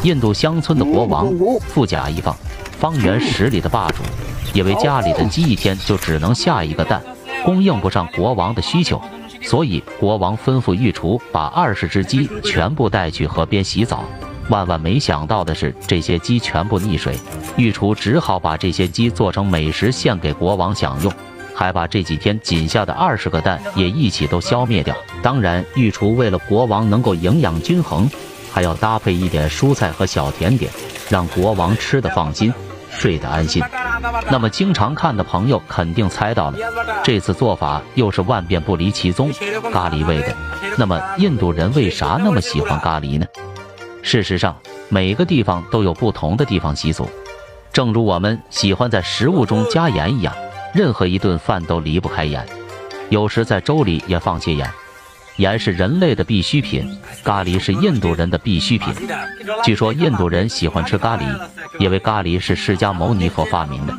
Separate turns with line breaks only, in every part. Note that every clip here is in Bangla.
印度乡村的国王，富甲一方，方圆10里的霸主，因为家里的鸡一天就只能下1个蛋，供应不上国王的需求，所以国王吩咐御厨把20只鸡全部带去河边洗澡。万万没想到的是，这些鸡全部溺水，御厨只好把这些鸡做成美食献给国王享用，还把这几天仅下的20个蛋也一起都消灭掉。当然，御厨为了国王能够营养均衡，还要搭配一点蔬菜和小甜点，让国王吃得放心，睡得安心。那么经常看的朋友肯定猜到了，这次做法又是万变不离其宗，咖喱味的。那么印度人为啥那么喜欢咖喱呢？事实上，每个地方都有不同的地方习俗，正如我们喜欢在食物中加盐一样，任何一顿饭都离不开盐，有时在粥里也放些盐。盐是人类的必需品，咖喱是印度人的必需品。据说印度人喜欢吃咖喱，因为咖喱是释迦牟尼佛发明的。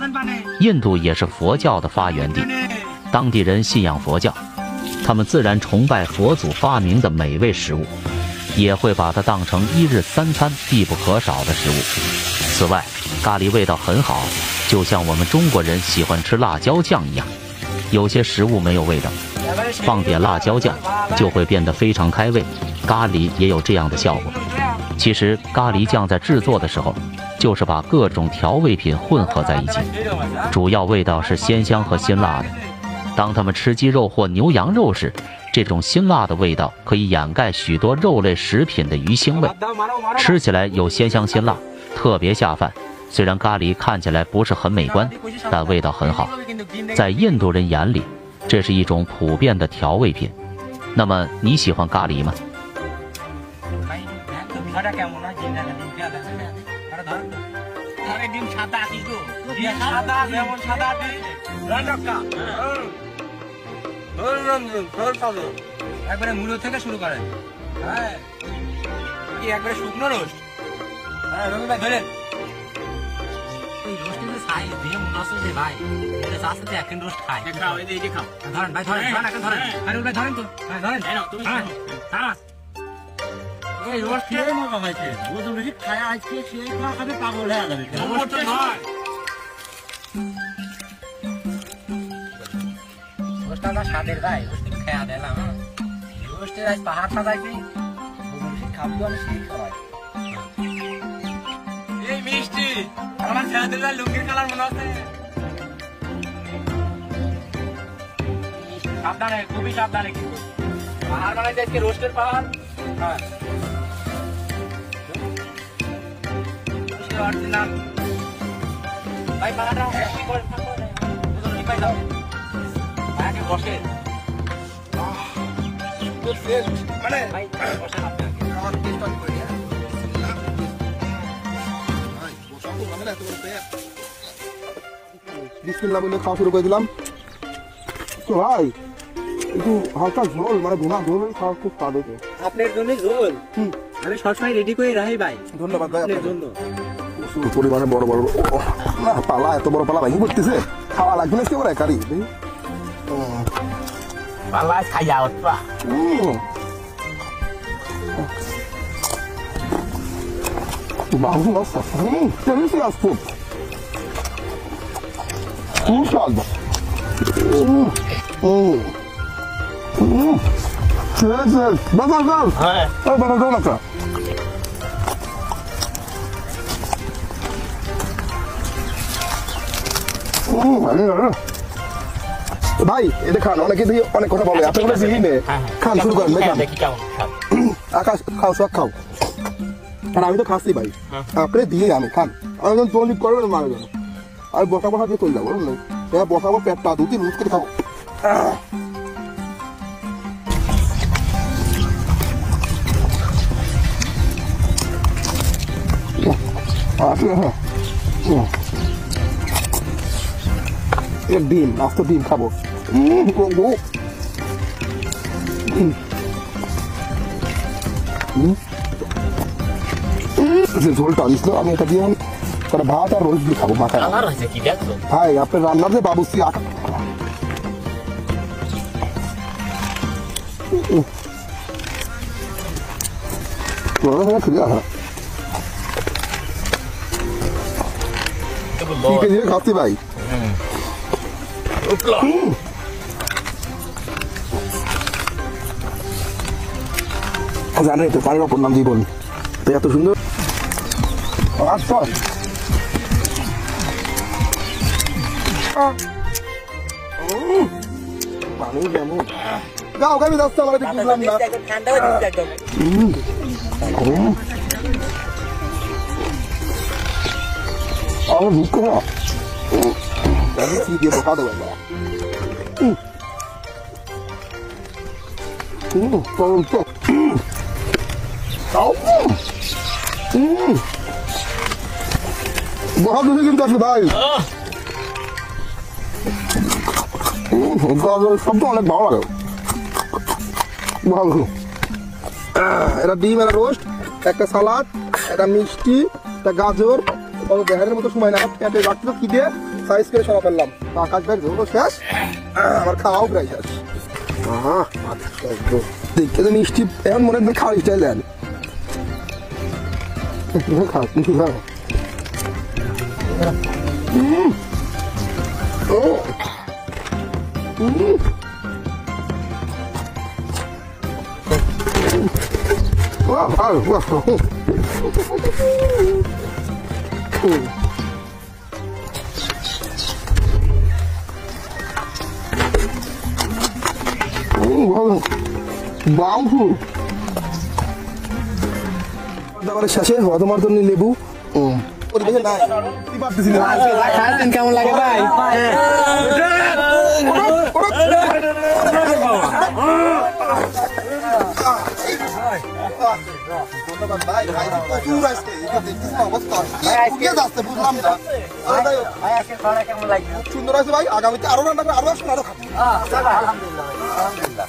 印度也是佛教的发源地，当地人信仰佛教，他们自然崇拜佛祖发明的美味食物，也会把它当成1日3餐必不可少的食物。此外，咖喱味道很好，就像我们中国人喜欢吃辣椒酱一样。有些食物没有味道，放点辣椒酱就会变得非常开胃，咖喱也有这样的效果。其实咖喱酱在制作的时候，就是把各种调味品混合在一起，主要味道是鲜香和辛辣的。当他们吃鸡肉或牛羊肉时，这种辛辣的味道可以掩盖许多肉类食品的鱼腥味，吃起来有鲜香辛辣，特别下饭。虽然咖喱看起来不是很美观，但味道很好。在印度人眼里，这是一种普遍的调味品。那么你喜欢咖喱吗？সাবধানে,
খুবই সাবধানে কিন্তু পাহাড় বানাইতে আজকে রোস্টের পাহাড়। হ্যাঁ, অরিজিনাল ভাই পাহাড়টা কি করে কি পাই দাও আগে বসে মানে ভাই বসে আপনি আমার টেস্ট অন করে ভাই বসা তো মানে এত বড় পেয়ে বিসমিল্লাহ বলে খাওয়া শুরু করে দিলাম। তো ভাই একটু হালকা ঝোল, মানে ভুনা ঝোল খাওয়া খুব স্বাদ হয়েছে।
আপনার জন্য ঝোল আমি সবসময় রেডি করে রাখি ভাই।
ধন্যবাদ ভাই
আপনার জন্য।
প্রচুর পরিমাণে বড় বড় না পালা, এত বড় পালা ভাই করতেছে, খাওয়া লাগবে না কেউ কারি
পালা খাই যাও
বাবু delicious food, খুব স্বাদ। ভাই এটা খান, অনেকে অনেক কথা বলে, আপনি বলে দিই নে খান, শুরু করেন ভাই। আকাশ খাও, সব খাও, আর আমি তো খাচ্ছি ভাই, আপনি দিয়ে আমি খান, আমি যখন চল্লিশ করবেন মারা যাবো, আমি বসা বসা দিয়ে চলে যাবো, বুঝলেন? বসাবো পেটটা 2-3 মিনিট করে খাবো। ডিম, আস্ত ডিম খাবো। ঝোলটা আনিস না, আমি এটা দিয়ে ভাত আর রোজ দিয়ে খাবো মাথায়। ভাই আপনার রান্নার যে বাবুসি খুলে চিপে দিয়ে খাচ্ছি ভাই। জানেন তো পানির অপর নাম জীবন, তো এত সুন্দর আচ্ছা পানি কেমন গাও গাবি যাচ্ছে আমার ঠিক বুঝলাম না।
ঠান্ডা হয়ে যাচ্ছে একদম।
আমার ভুক না আমি কি দিয়ে বোকা দেবো না। बहुत दूर কিন্তু আছে ভাই, সব তো অনেক ভালো লাগে। ভালো এটা ডিম, একটা রোস্ট, একটা সালাদ, একটা মিষ্টি, একটা গাজর, দেহারের মতো সময় না পেটে রাখতে কি দিয়ে সাইজ করে সরা ফেললাম। আকাশ ভাই ঝোলও শেষ, আমার খাওয়াও প্রায় শেষ। দেখতে তো মিষ্টি এমন মনে হয় খাওয়ার স্টাইল দেন। খাও কিন্তু খাও। শেষে তোমার জন্য লেবু
কেমন লাগে ভাই?
সুন্দর আছে ভাই, আগামীতে আরো রান্না করে আরো আসুন, আরো খাবো।
আলহামদুলিল্লাহ।